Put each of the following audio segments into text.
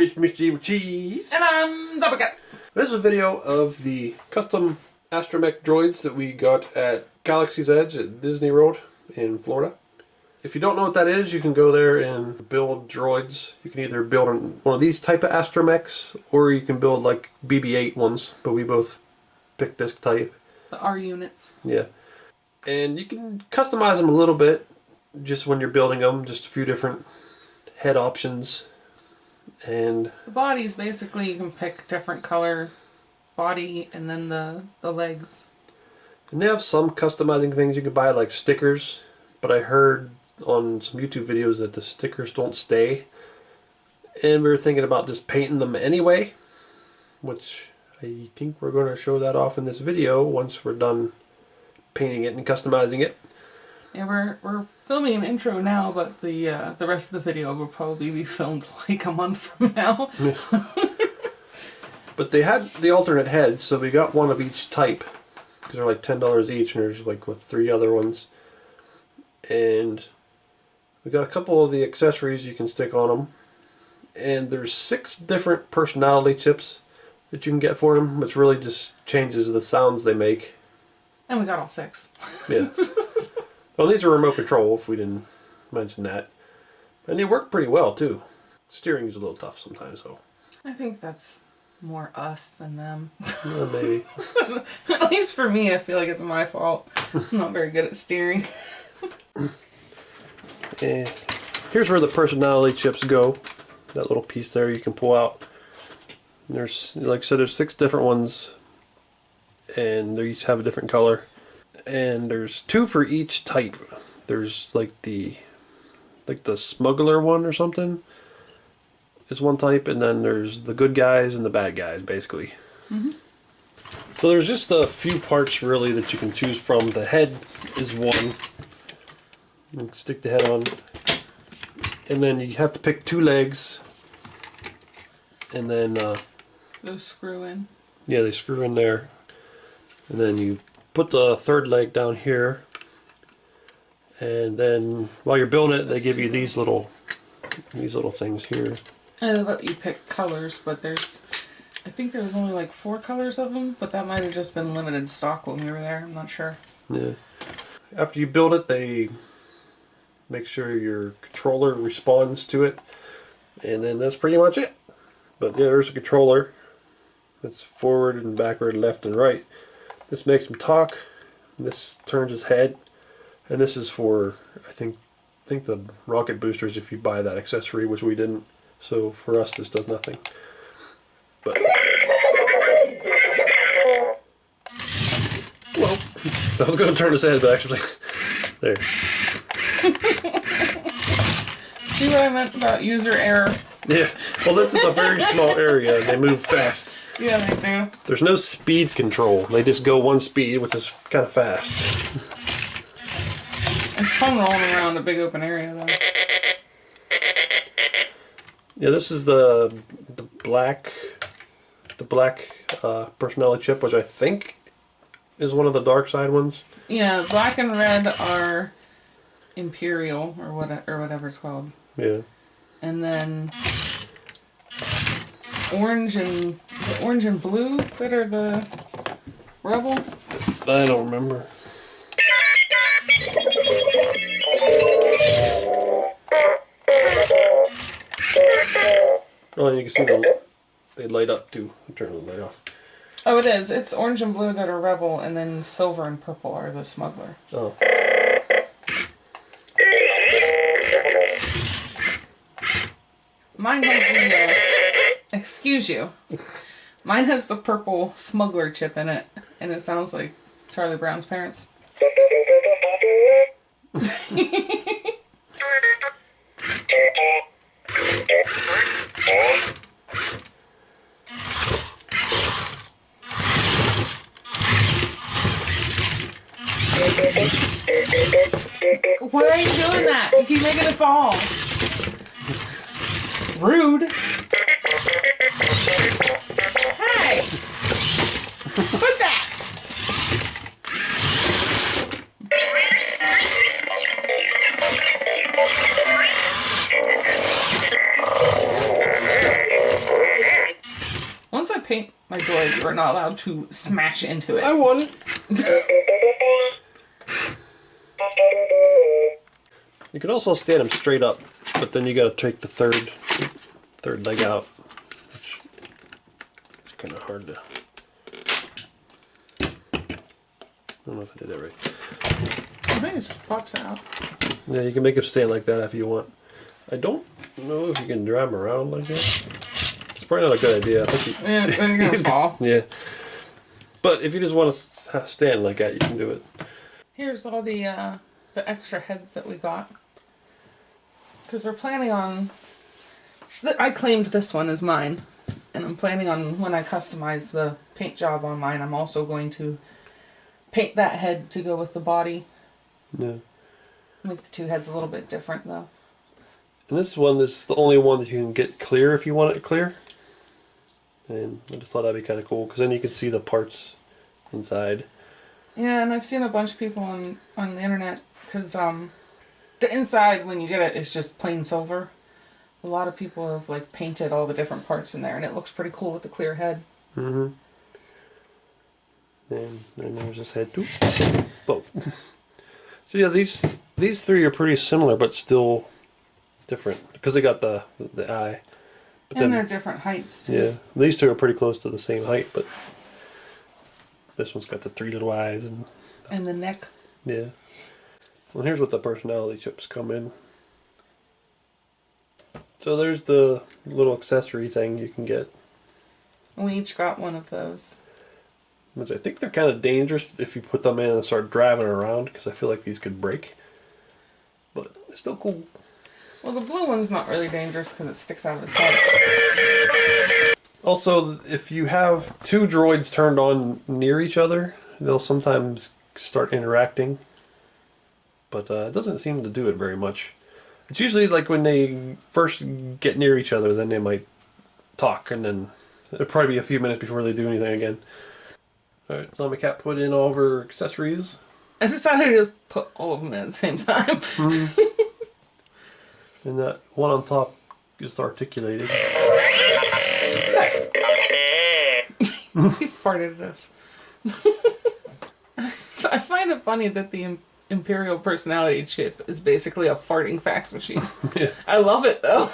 it's Mr. Evilcheese. And I'm Double-Cat. This is a video of the custom Astromech droids that we got at Galaxy's Edge at Disney World in Florida. If you don't know what that is, you can go there and build droids. You can either build one of these type of Astromechs, or you can build like BB-8 ones, but we both picked this type. The R units. Yeah. And you can customize them a little bit just when you're building them, just a few different head options. And the bodies, basically, you can pick different color body and then the legs. And they have some customizing things you can buy, like stickers, but I heard on some YouTube videos that the stickers don't stay. And we were thinking about just painting them anyway, which I think we're going to show that off in this video once we're done painting it and customizing it. Yeah, we're filming an intro now, but the rest of the video will probably be filmed like a month from now. But they had the alternate heads, so we got one of each type, because they're like $10 each, and there's like with 3 other ones. And we got a couple of the accessories you can stick on them, and there's 6 different personality chips that you can get for them, which really just changes the sounds they make. And we got all 6. Yeah. Well, these are remote control, if we didn't mention that. And they work pretty well, too. Steering is a little tough sometimes, though. I think that's more us than them. Yeah, maybe. At least for me, I feel like it's my fault. I'm not very good at steering. And here's where the personality chips go. That little piece there you can pull out. And there's, like I said, there's 6 different ones, and they each have a different color. And there's 2 for each type. There's like the smuggler one or something is one type, and then there's the good guys and the bad guys, basically. Mm-hmm. So there's just a few parts really that you can choose from. The head is one. You can stick the head on, and then you have to pick 2 legs, and then Those screw in. yeah, they screw in there, and then you put the 3rd leg down here, and then while you're building it, they give you these little things here. I let you pick colors, but I think there was only like 4 colors of them, but that might have just been limited stock when we were there. I'm not sure. Yeah. After you build it, they make sure your controller responds to it, and then that's pretty much it. But yeah, there's a controller that's forward and backward, left and right. This makes him talk. This turns his head, and this is for I think the rocket boosters if you buy that accessory, which we didn't. So for us, this does nothing. But well, I was going to turn his head, but actually, there. See what I meant about user error? Yeah. Well, this is a very small area, and they move fast. Yeah, they do. There's no speed control. They just go one speed, which is kind of fast. It's fun rolling around a big open area, though. Yeah, this is the black personality chip, which I think is one of the dark side ones. Yeah, black and red are Imperial or whatever it's called. Yeah. And then orange and blue that are the Rebel. I don't remember. Oh, and you can see they light up too. I'll turn the light off. Oh, it is. It's orange and blue that are Rebel, and then silver and purple are the Smuggler. Oh. Mine has the, excuse you. Mine has the purple Smuggler chip in it, and it sounds like Charlie Brown's parents. Why are you doing that? You keep making it fall. Rude. Hey! Put that! droid. You are not allowed to smash into it. I want it. You can also stand them straight up, but then you got to take the third leg out, which is kind of hard to. I don't know if I did that right. I think it just pops out. Yeah, you can make them stand like that if you want. I don't know if you can drive them around like that. It's probably not a good idea. I think Yeah, they're gonna fall. yeah. But if you just want to stand like that, you can do it. Here's all the extra heads that we got. Because we're planning on... I claimed this one as mine. And I'm planning on, when I customize the paint job on mine, I'm also going to paint that head to go with the body. Yeah. Make the two heads a little bit different, though. And this one is the only one that you can get clear if you want it clear. And I just thought that'd be kind of cool, because then you can see the parts inside. Yeah, and I've seen a bunch of people on the internet, because the inside, when you get it, is just plain silver. A lot of people have like painted all the different parts in there, and it looks pretty cool with the clear head. Mm-hmm. And then there's this head too. Boom. So yeah, these three are pretty similar, but still different, because they got the eye. But And they're different heights too. Yeah, these two are pretty close to the same height, but this one's got the three little eyes And the neck. yeah. Well, here's what the personality chips come in. So there's the little accessory thing you can get, And we each got one of those. which I think they're kind of dangerous if you put them in and start driving around, because I feel like these could break. But it's still cool. Well, the blue one's not really dangerous because it sticks out of his head. Also, if you have two droids turned on near each other, they'll sometimes start interacting. But it doesn't seem to do it very much. It's usually like when they first get near each other, then they might talk, and then it'll probably be a few minutes before they do anything again. Alright, so my cat put in all of her accessories. I decided to just put all of them in at the same time. And that one on top is articulated. He farted at us. I find it funny that the Imperial personality chip is basically a farting fax machine. Yeah. I love it though.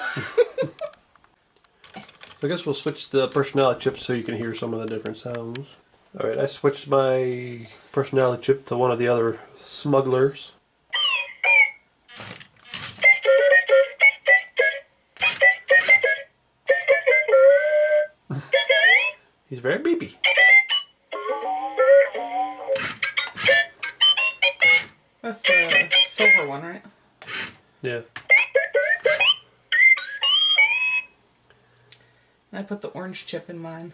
I guess we'll switch the personality chip so you can hear some of the different sounds. Alright, I switched my personality chip to one of the other smugglers. He's very beepy. That's the silver one, right? Yeah. I put the orange chip in mine.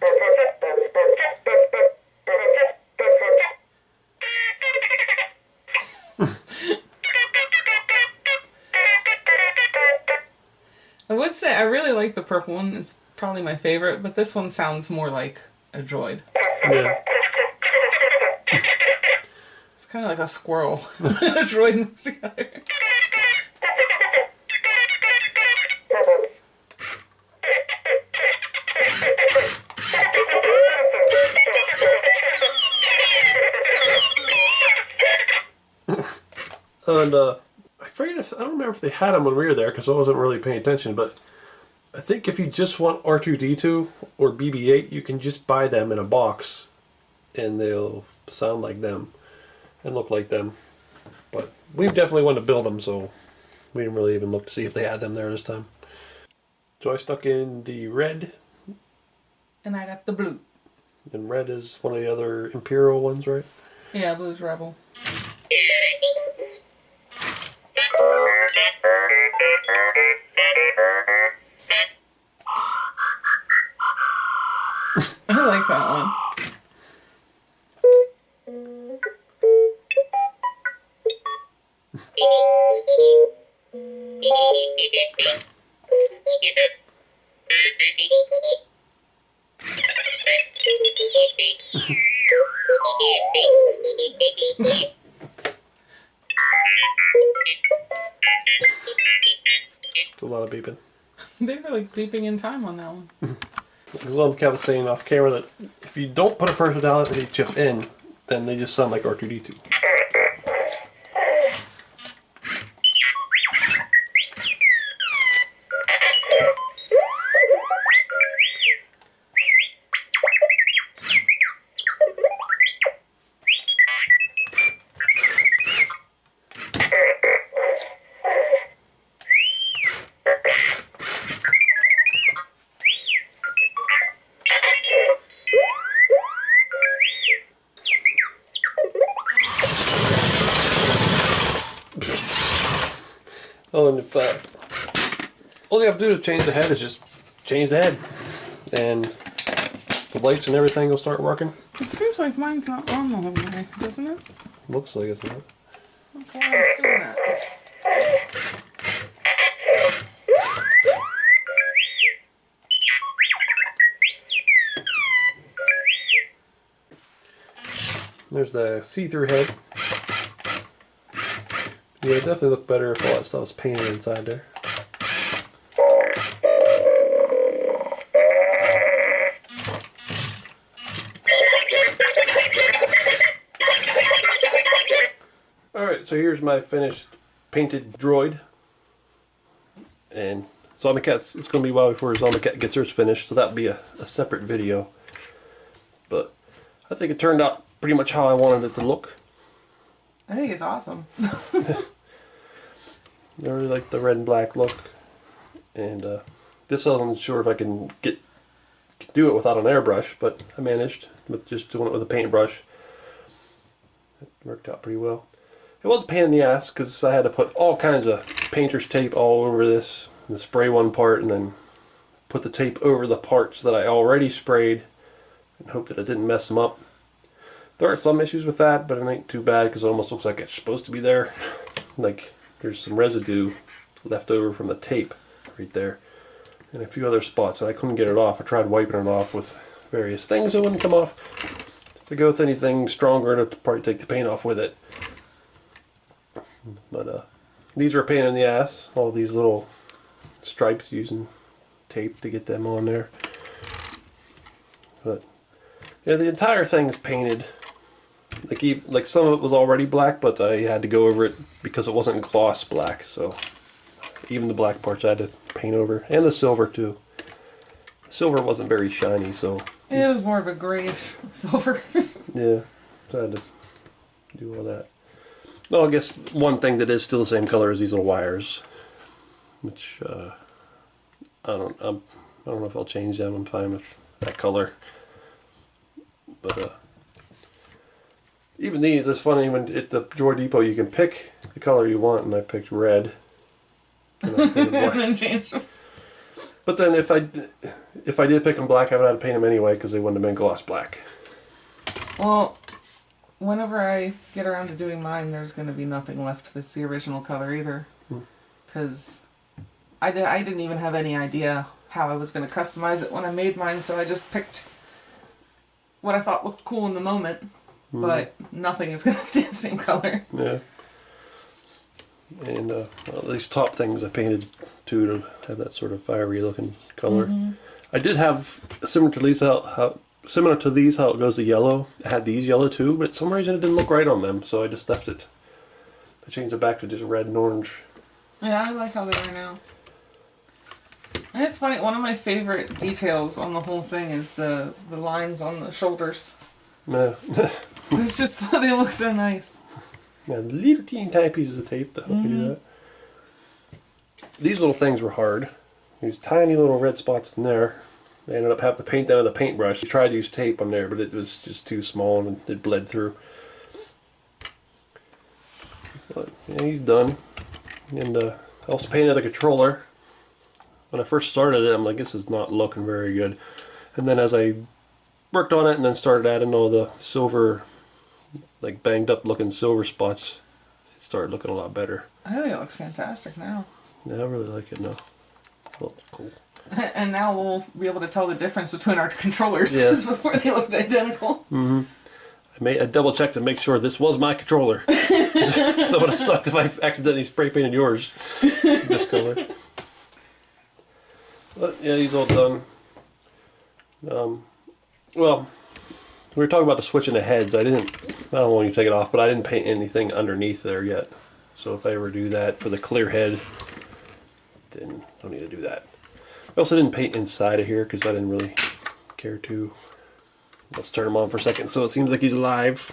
I would say I really like the purple one. It's probably my favorite, but this one sounds more like a droid. Yeah. It's kind of like a squirrel. A droid mixed together. And I don't remember if they had them when we were there, because I wasn't really paying attention, but I think if you just want R2-D2 or BB-8, you can just buy them in a box and they'll sound like them and look like them. But we definitely wanted to build them, so we didn't really even look to see if they had them there this time. So I stuck in the red, And I got the blue. and red is one of the other Imperial ones, right? Yeah, blue's rebel. I like that one. It's a lot of beeping. They were like beeping in time on that one. Because Kev was saying off camera that if you don't put a personality chip in, then they just sound like R2-D2. Oh, and if all you have to do to change the head is just change the head, and the lights and everything will start working. It seems like mine's not on the whole way, doesn't it? Looks like it's not. Okay, let's do that. There's the see-through head. Yeah, it definitely look better if all that stuff was painted inside there. Alright, so here's my finished painted droid. And Zombie Cat's, it's going to be a while before Zombie Cat gets hers finished, so that'll be a separate video. But I think it turned out pretty much how I wanted it to look. I think it's awesome. I really like the red and black look, and this I wasn't sure if I can do it without an airbrush, but I managed with just doing it with a paintbrush. It worked out pretty well. It was a pain in the ass because I had to put all kinds of painter's tape all over this, and spray one part, and then put the tape over the parts that I already sprayed, and hope that it didn't mess them up. There are some issues with that, but it ain't too bad because it almost looks like it's supposed to be there. Like, there's some residue left over from the tape right there, and a few other spots, and I couldn't get it off. I tried wiping it off with various things, it wouldn't come off. If I go with anything stronger, I'd probably take the paint off with it. But these are a pain in the ass, all these little stripes using tape to get them on there. But yeah, the entire thing's painted. Like some of it was already black, but I had to go over it because it wasn't gloss black, so even the black parts I had to paint over, and the silver too. The silver wasn't very shiny, so It was more of a grayish silver. yeah, so I had to do all that. Well, I guess one thing that is still the same color is these little wires, which I don't know if I'll change them. I'm fine with that color, but even these, it's funny when at the Droid Depot you can pick the color you want, and I picked red. And then change them. But then if I did pick them black, I would have to paint them anyway because they wouldn't have been gloss black. Well, whenever I get around to doing mine, there's going to be nothing left that's the original color either. Because I didn't even have any idea how I was going to customize it when I made mine, so I just picked what I thought looked cool in the moment. But nothing is going to stay the same color. Yeah. And well, these top things I painted too to have that sort of fiery looking color. I did have similar to these how it goes to yellow. I had these yellow too, but for some reason it didn't look right on them, so I just left it. I changed it back to just red and orange. Yeah, I like how they are now. And it's funny, one of my favorite details on the whole thing is the lines on the shoulders. Yeah. It's just, they look so nice. Yeah, little teeny tiny pieces of tape to help you do that. These little things were hard. These tiny little red spots in there. I ended up having to paint them with a paintbrush. I tried to use tape on there, but it was just too small and it bled through. But yeah, he's done. And I also painted the controller. When I first started it, I'm like, this is not looking very good. And then as I worked on it and then started adding all the silver, like banged up looking silver spots, it started looking a lot better. I think it looks fantastic now. Yeah, I really like it now. Well, cool. And now we'll be able to tell the difference between our controllers, Yeah. because before they looked identical. I double checked to make sure this was my controller. So it would have sucked if I accidentally spray painted yours this color. But yeah, he's all done. Well, we were talking about the switching the heads. I don't want you to take it off, but I didn't paint anything underneath there yet. So if I ever do that for the clear head, then don't need to do that. I also didn't paint inside of here because I didn't really care to. Let's turn him on for a second so it seems like he's alive.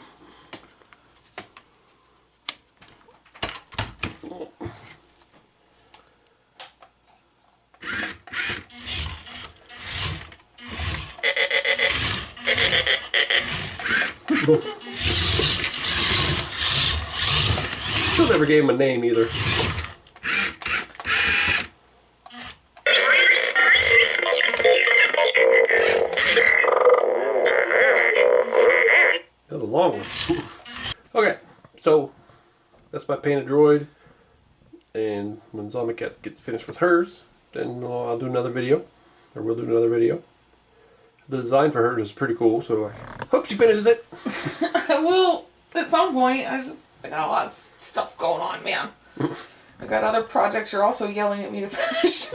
Still never gave him a name either. That was a long one. Okay, so that's my painted droid. And when Zombie Cat gets finished with hers, then I'll do another video. Or we'll do another video. The design for hers is pretty cool, so I hope she finishes it. Well, at some point, I got a lot of stuff going on, man. I got other projects you're also yelling at me to finish.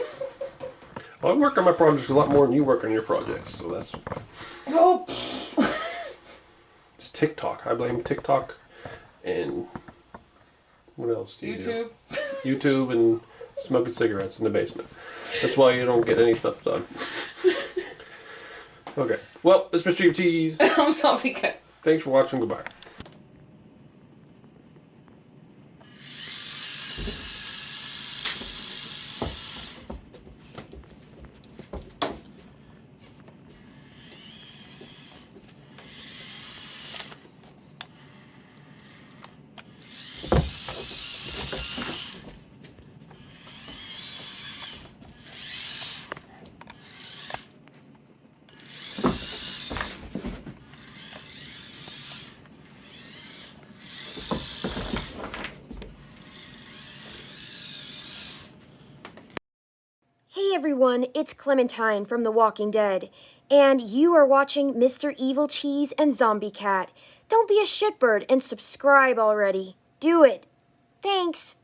Well, I work on my projects a lot more than you work on your projects, so that's... Oh. It's TikTok. I blame TikTok and... What else do you do? YouTube and smoking cigarettes in the basement. That's why you don't get any stuff done. Okay. Well, it's Mr. Evilcheese. I'm Zombie Cat. Thanks for watching. Goodbye. Hey everyone, it's Clementine from The Walking Dead, and you are watching Mr. Evilcheese and Zombie Cat. Don't be a shitbird and subscribe already. Do it. Thanks.